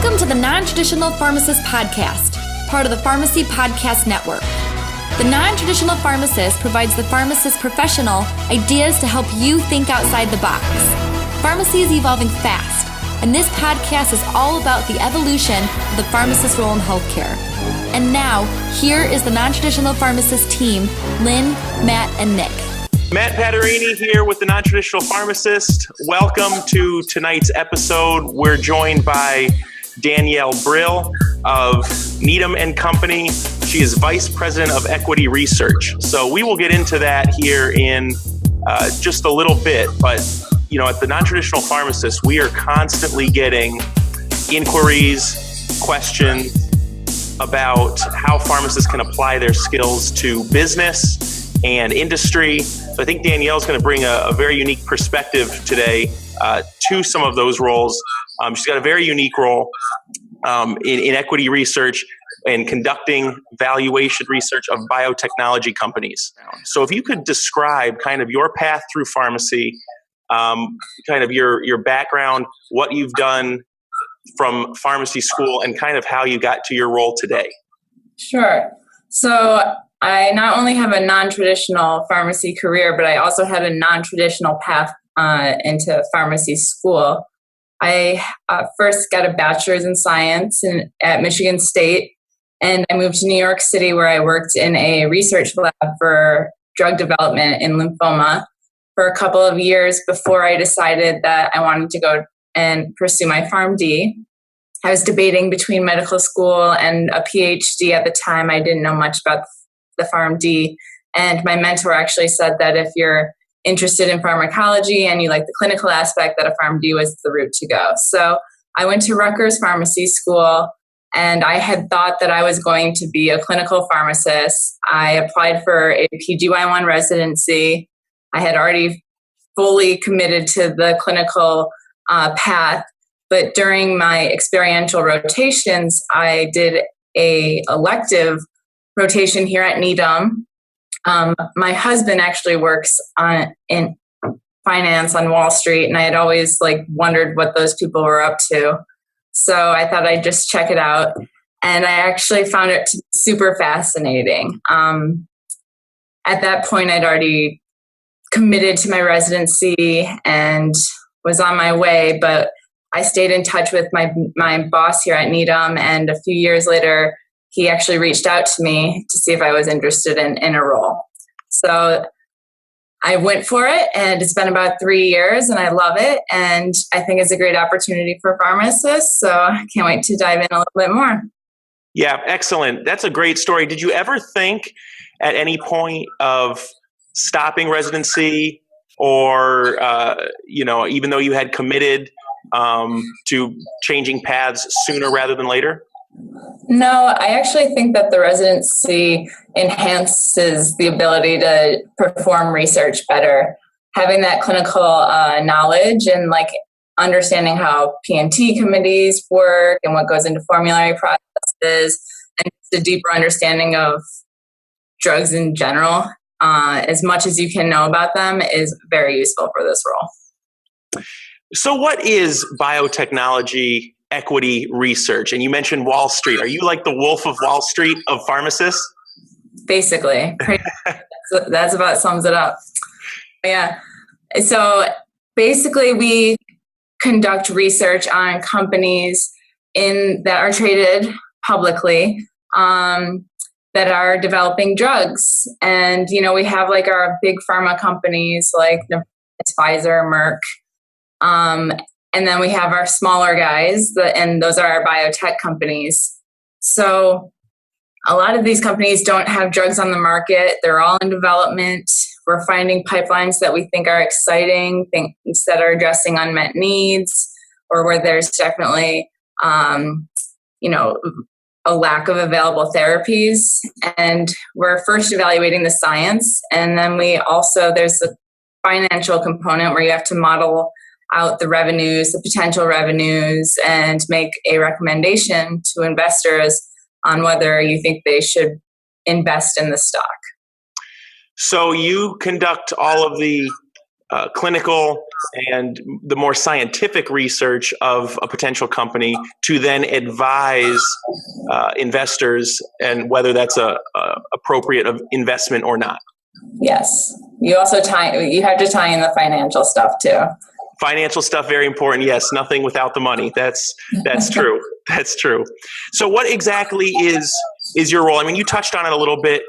Welcome to the Non-Traditional Pharmacist Podcast, part of the Pharmacy Podcast Network. The Non-Traditional Pharmacist provides the pharmacist professional ideas to help you think outside the box. Pharmacy is evolving fast, and this podcast is all about the evolution of the pharmacist role in healthcare. And now, here is the Non-Traditional Pharmacist team, Lynn, Matt, and Nick. Matt Padarini here with the Non-Traditional Pharmacist. Welcome to tonight's episode. We're joined by Danielle Brill of Needham and Company. She is Vice President of Equity Research. So we will get into that here in just a little bit. But, you know, at the Non-Traditional Pharmacist, we are constantly getting inquiries, questions about how pharmacists can apply their skills to business and industry. So I think Danielle's going to bring a very unique perspective today to some of those roles. She's got a very unique role in equity research and conducting valuation research of biotechnology companies. So if you could describe kind of your path through pharmacy, kind of your background, what you've done from pharmacy school, and kind of how you got to your role today. Sure. So I not only have a non-traditional pharmacy career, but I also had a non-traditional path into pharmacy school. I first got a bachelor's in science at Michigan State, and I moved to New York City where I worked in a research lab for drug development in lymphoma for a couple of years before I decided that I wanted to go and pursue my PharmD. I was debating between medical school and a PhD at the time. I didn't know much about the PharmD, and my mentor actually said that if you're interested in pharmacology and you like the clinical aspect, that a PharmD was the route to go. So I went to Rutgers Pharmacy School, and I had thought that I was going to be a clinical pharmacist. I applied for a PGY1 residency. I had already fully committed to the clinical path, but during my experiential rotations, I did a elective rotation here at Needham. My husband actually works in finance on Wall Street, and I had always wondered what those people were up to. So I thought I'd just check it out, and I actually found it to be super fascinating. At that point, I'd already committed to my residency and was on my way, but I stayed in touch with my boss here at Needham, and a few years later, he actually reached out to me to see if I was interested in a role. So I went for it, and it's been about 3 years, and I love it, and I think it's a great opportunity for pharmacists, so I can't wait to dive in a little bit more. Yeah, excellent. That's a great story. Did you ever think at any point of stopping residency or, even though you had committed to changing paths sooner rather than later? No, I actually think that the residency enhances the ability to perform research better. Having that clinical knowledge and understanding how P&T committees work and what goes into formulary processes, and just a deeper understanding of drugs in general, as much as you can know about them, is very useful for this role. So what is biotechnology equity research? And you mentioned Wall Street. Are you like the Wolf of Wall Street of pharmacists? Basically. That's about sums it up. Yeah. So basically we conduct research on companies that are traded publicly that are developing drugs. And, we have our big pharma companies like Pfizer, Merck, and then we have our smaller guys, and those are our biotech companies. So a lot of these companies don't have drugs on the market. They're all in development. We're finding pipelines that we think are exciting, things that are addressing unmet needs, or where there's definitely, a lack of available therapies. And we're first evaluating the science. And then there's a financial component where you have to model out the revenues, the potential revenues, and make a recommendation to investors on whether you think they should invest in the stock. So you conduct all of the clinical and the more scientific research of a potential company to then advise investors and whether that's a appropriate investment or not. Yes. You also you have to tie in the financial stuff too. Financial stuff, very important. Yes, nothing without the money. That's true. That's true. So what exactly is your role? I mean, you touched on it a little bit,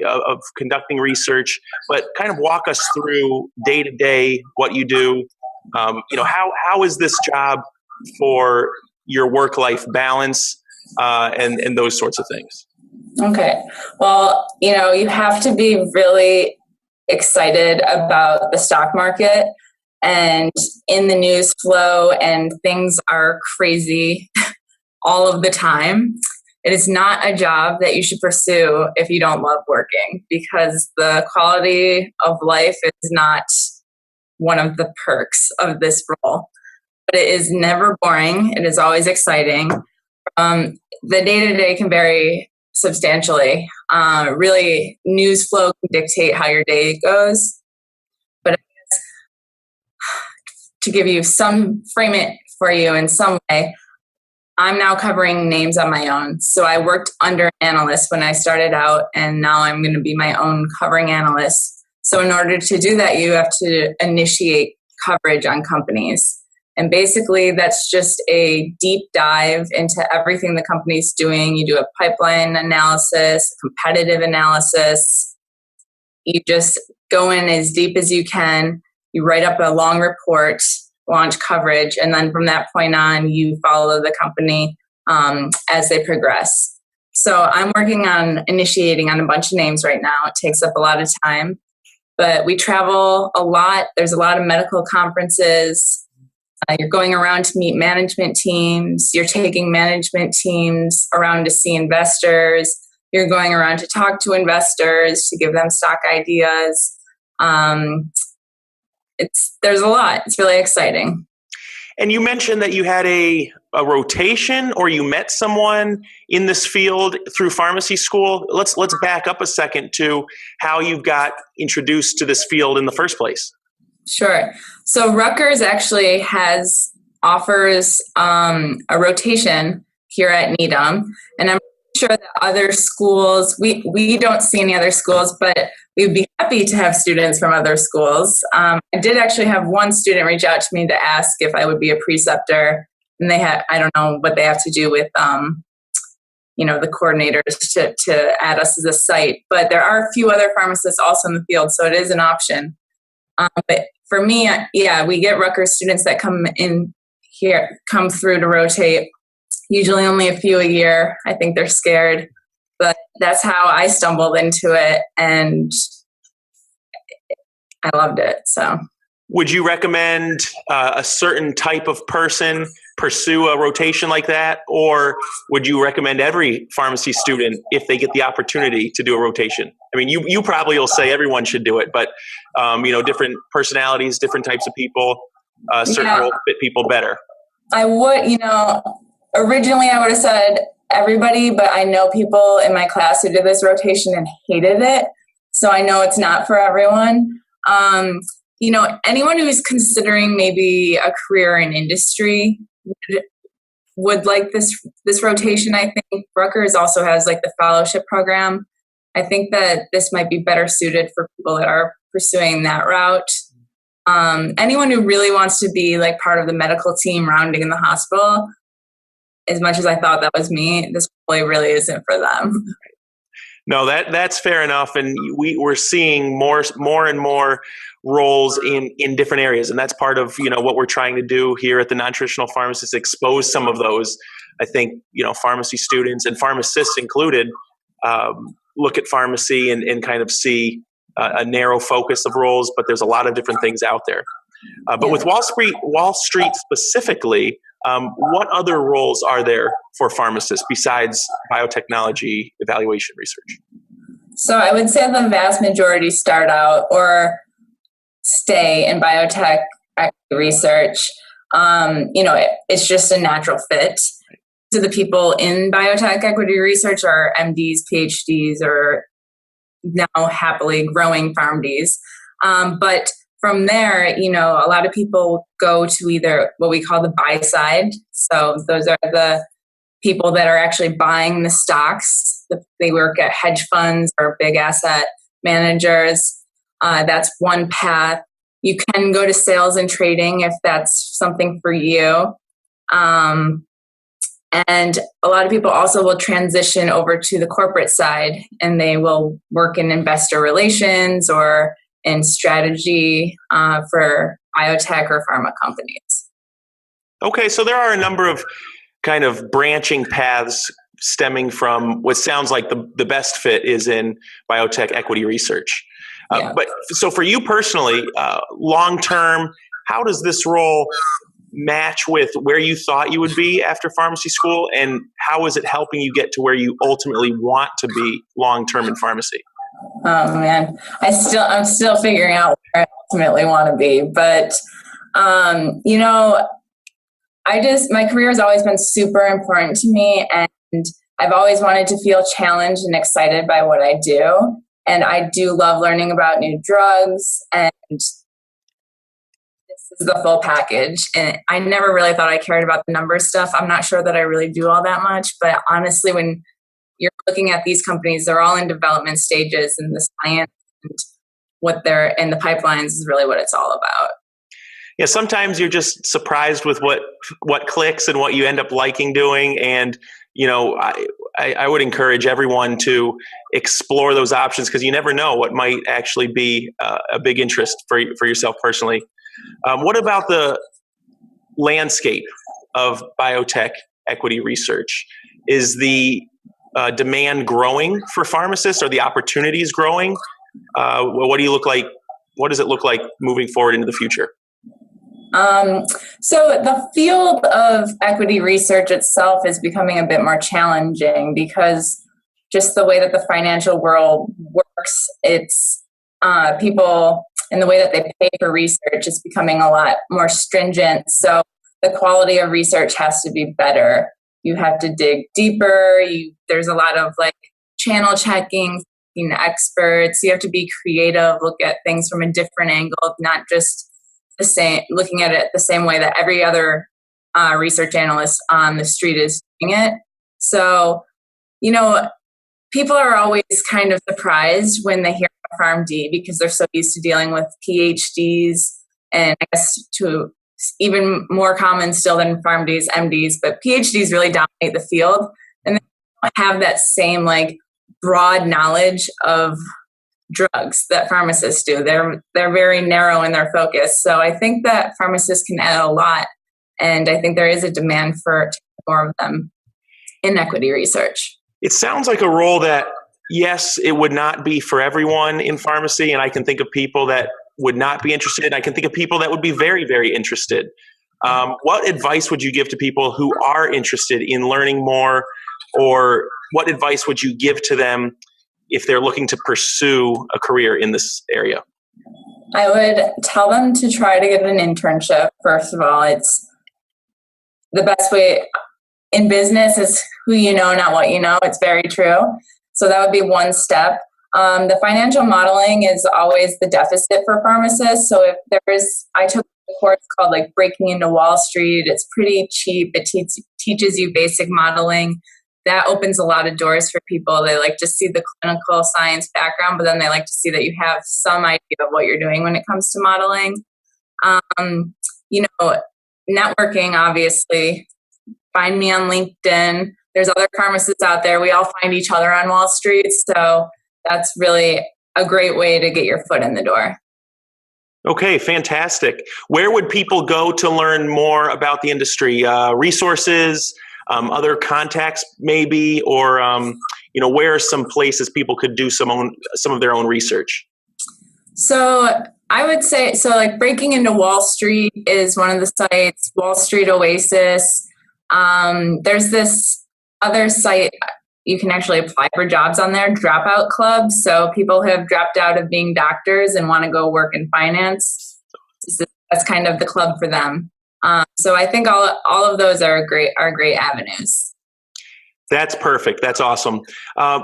of conducting research, but kind of walk us through day to day what you do. How is this job for your work-life balance and those sorts of things? Okay. Well, you have to be really excited about the stock market and in the news flow, and things are crazy all of the time. It is not a job that you should pursue if you don't love working, because the quality of life is not one of the perks of this role. But it is never boring. It is always exciting. The day-to-day can vary substantially. Really, news flow can dictate how your day goes. But to give you frame it for you in some way, I'm now covering names on my own. So I worked under an analyst when I started out, and now I'm going to be my own covering analyst. So in order to do that, you have to initiate coverage on companies. And basically, that's just a deep dive into everything the company's doing. You do a pipeline analysis, competitive analysis. You just go in as deep as you can. You write up a long report, launch coverage, and then from that point on, you follow the company as they progress. So I'm working on initiating on a bunch of names right now. It takes up a lot of time, but we travel a lot. There's a lot of medical conferences. You're going around to meet management teams. You're taking management teams around to see investors. You're going around to talk to investors, to give them stock ideas. There's a lot. It's really exciting. And you mentioned that you had a rotation, or you met someone in this field through pharmacy school. Let's back up a second to how you got introduced to this field in the first place. Sure. So Rutgers actually offers a rotation here at Needham, and I'm sure that other schools, we don't see any other schools, but we'd be happy to have students from other schools. I did actually have one student reach out to me to ask if I would be a preceptor, and I don't know what they have to do with the coordinators to add us as a site, but there are a few other pharmacists also in the field, so it is an option. But for me, we get Rutgers students that come through to rotate, usually only a few a year. I think they're scared, but that's how I stumbled into it, and I loved it. So, would you recommend a certain type of person pursue a rotation like that, or would you recommend every pharmacy student, if they get the opportunity, to do a rotation? I mean, you probably will say everyone should do it, but different personalities, different types of people, certain roles fit people better. I would, originally I would have said everybody, but I know people in my class who did this rotation and hated it, so I know it's not for everyone. Anyone who's considering maybe a career in industry would like this rotation. I think Rutgers also has like the fellowship program. I think that this might be better suited for people that are pursuing that route. Anyone who really wants to be like part of the medical team rounding in the hospital, as much as I thought that was me, this probably really isn't for them. No, that's fair enough, and we're seeing more and more roles in different areas, and that's part of what we're trying to do here at the Non-Traditional Pharmacists, expose some of those. I think pharmacy students and pharmacists included look at pharmacy and kind of see a narrow focus of roles, but there's a lot of different things out there. But with WallStreet specifically, what other roles are there for pharmacists besides biotechnology evaluation research? So I would say the vast majority start out or stay in biotech research. It's just a natural fit. So the people in biotech equity research are MDs, PhDs, or now happily growing PharmDs. But from there, a lot of people go to either what we call the buy side. So those are the people that are actually buying the stocks. They work at hedge funds or big asset managers. That's one path. You can go to sales and trading if that's something for you. And a lot of people also will transition over to the corporate side, and they will work in investor relations or in strategy for biotech or pharma companies. Okay, so there are a number of kind of branching paths stemming from what sounds like the best fit is in biotech equity research. Yeah. But so for you personally, long term, how does this role match with where you thought you would be after pharmacy school, and how is it helping you get to where you ultimately want to be long term in pharmacy? Oh man, I'm still figuring out where I ultimately want to be, but my career has always been super important to me, and I've always wanted to feel challenged and excited by what I do. And I do love learning about new drugs, and this is the full package. And I never really thought I cared about the numbers stuff. I'm not sure that I really do all that much, but honestly, when you're looking at these companies, they're all in development stages, and the science and what they're in the pipelines is really what it's all about. Yeah, sometimes you're just surprised with what clicks and what you end up liking doing. And, I would encourage everyone to explore those options, because you never know what might actually be a big interest for yourself personally. What about the landscape of biotech equity research? Is the demand growing for pharmacists? Are the opportunities growing? What does it look like moving forward into the future? So the field of equity research itself is becoming a bit more challenging, because just the way that the financial world works, it's people and the way that they pay for research is becoming a lot more stringent. So the quality of research has to be better. You have to dig deeper. There's a lot of channel checking, experts. You have to be creative, look at things from a different angle, not just looking at it the same way that every other research analyst on the street is doing it. So, people are always kind of surprised when they hear about PharmD, because they're so used to dealing with PhDs, and I guess to even more common still than PharmDs, MDs, but PhDs really dominate the field, and they don't have that same broad knowledge of drugs that pharmacists do. They're very narrow in their focus. So I think that pharmacists can add a lot, and I think there is a demand for more of them in equity research. It sounds like a role that, yes, it would not be for everyone in pharmacy, and I can think of people that would not be interested. I can think of people that would be very, very interested. What advice would you give to people who are interested in learning more, or what advice would you give to them if they're looking to pursue a career in this area? I would tell them to try to get an internship. First of all, it's the best way in business is who you know, not what you know. It's very true. So that would be one step. The financial modeling is always the deficit for pharmacists. So I took a course called Breaking into WallStreet. It's pretty cheap. It teaches you basic modeling. That opens a lot of doors for people. They like to see the clinical science background, but then they like to see that you have some idea of what you're doing when it comes to modeling. Networking, obviously. Find me on LinkedIn. There's other pharmacists out there. We all find each other on Wall Street. So that's really a great way to get your foot in the door. Okay, fantastic. Where would people go to learn more about the industry? Resources, other contacts maybe, or where are some places people could do some of their own research? So I would say, Breaking into Wall Street is one of the sites, Wall Street Oasis. There's this other site, you can actually apply for jobs on there, Dropout Club. So people who have dropped out of being doctors and want to go work in finance, that's kind of the club for them. So I think all of those are great avenues. That's perfect. That's awesome.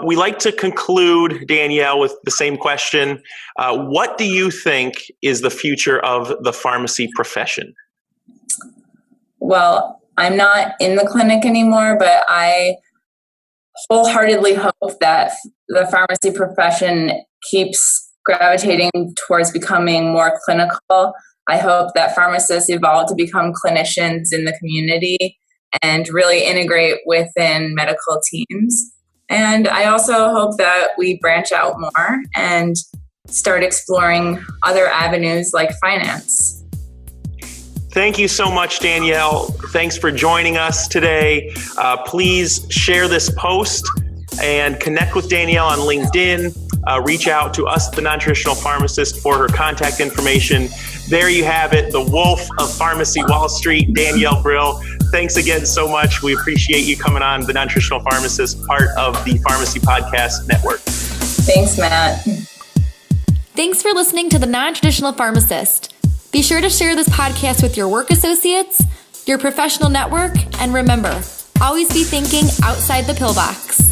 We like to conclude, Danielle, with the same question. What do you think is the future of the pharmacy profession? Well, I'm not in the clinic anymore, but I wholeheartedly hope that the pharmacy profession keeps gravitating towards becoming more clinical. I hope that pharmacists evolve to become clinicians in the community and really integrate within medical teams. And I also hope that we branch out more and start exploring other avenues like finance. Thank you so much, Danielle. Thanks for joining us today. Please share this post and connect with Danielle on LinkedIn. Reach out to us, the Non-Traditional Pharmacist, for her contact information. There you have it, the wolf of pharmacy Wall Street, Danielle Brill. Thanks again so much. We appreciate you coming on the Non-Traditional Pharmacist, part of the Pharmacy Podcast Network. Thanks, Matt. Thanks for listening to the Non-Traditional Pharmacist. Be sure to share this podcast with your work associates, your professional network, and remember, always be thinking outside the pill box.